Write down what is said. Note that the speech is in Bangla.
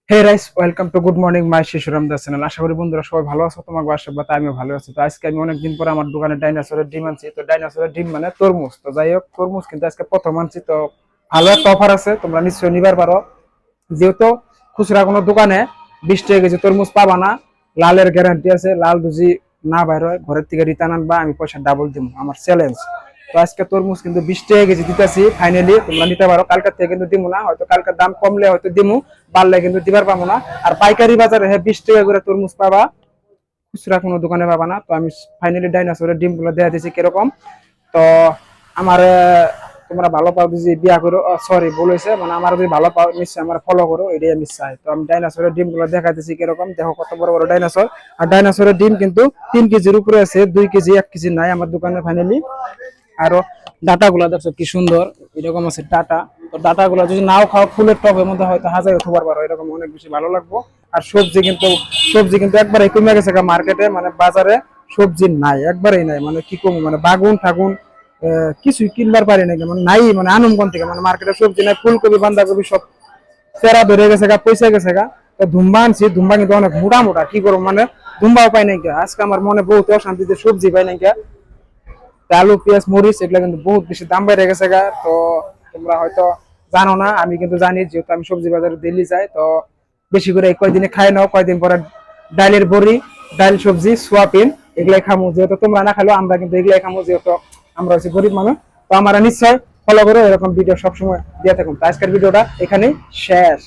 Hey guys, welcome to good morning my Shishuram Das channel. আশা করি বন্ধুরা সবাই ভালো আছো, তোমার আশীর্বাদ আমিও ভালো আছি। তো আজকে আমি অনেকদিন পরে আমার দোকানে ডাইনোসরের ডিম আনছি। তো ডাইনোসরের ডিম মানে তরমুজ। তো যাই হোক, তরমুজ কিন্তু আজকে প্রথম আনছি। তো ভালো একটা অফার আছে, তোমরা নিশ্চয়ই নিবার পারো। যেহেতু খুচরা কোনো দোকানে 20 টাকা কেজি তরমুজ পাবা না। লালের গ্যারান্টি আছে, লাল যদি না বাইর হয় ঘরের থেকে রিটার্ন আনবা, আমি পয়সা ডাবল দিব, আমার চ্যালেঞ্জ। তো আজকে তরমুজ কিন্তু 20 টাকা কেজি দিতেছি ফাইনালি, তোমরা নিতে পারো। কালকের থেকে কিন্তু দিমু না, হয়তো কালকের দাম কমলে হয়তো দিমু, বাড়লে কিন্তু দিবার পাবো না। আর পাইকারি বাজারে 20 টাকা করে তরমুজ পাবা, খুচরা কোনো দোকানে পাবা না। তো আমি ফাইনালি ডাইনোসরের ডিম গুলো দেখা দিয়েছি কিরকম। তো আমার তোমরা ভালো পাও যদি বিয়া করো, সরি বলেছে, মানে আমার যদি ভালো পাও নিশ্চয়ই আমার ফলো করো, এটাই আমি চাই। তো আমি ডাইনোসরের ডিম গুলো দেখাতেছি কিরকম, দেখো কত বড় বড় ডাইনোসর। আর ডাইনোসরের ডিম কিন্তু 3 কেজির উপরে আছে, 2 কেজি 1 কেজি নাই আমার দোকানে ফাইনালি। আরো ডাটা গুলা দেখছো কি সুন্দর, এরকম আছে ডাটা। তো ডাটা গুলা যদি নাও খাও, ফুলের টবের মধ্যে হয়তো হাজারে খবর পারো, এরকম অনেক বেশি ভালো লাগবো। আর সবজি কিন্তু একবারে কমে গেছে মার্কেটে, মানে বাজারে সবজি নাই, একবারেই নাই। মানে কি কম, মানে বাগুন ঠাগুন কিছুই কিনবার পারি নাকি, মানে নাই, মানে আনমগন থেকে মানে মার্কেটে সবজি নাই। ফুলকপি বাঁধাকপি সব চেরা ধরে গেছে গা, পয়সা গেছে গা। তো ধুম্বা আনছি, ধুম্বা কিন্তু অনেক মোটা মোটা, কি করবো মানে ধুম্বাও পাই নাই। আজকে আমার মনে বহুত অশান্তিতে সবজি পাই নাই। আলু পেঁয়াজ মরিচ এগুলো কিন্তু বহুত বেশি দাম বেড়ে গেছে গা। তো তোমরা হয়তো জানো না, আমি কিন্তু জানি, যেহেতু আমি সবজি বাজারে দিল্লি যাই। তো বেশি করে কয়দিনে খাই নাও, কয়দিন পরে ডালের বড়ি, ডাল সবজি সোয়াবিন এগুলাই খামু। যেহেতু তোমরা না খালো, আমরা কিন্তু এগুলাই খামু, যেহেতু আমরা হচ্ছে গরিব মানুষ। তো আমরা নিশ্চয় ফলো করো, এরকম ভিডিও সবসময় দিয়ে থাকুন। তো আজকের ভিডিওটা এখানেই শেষ।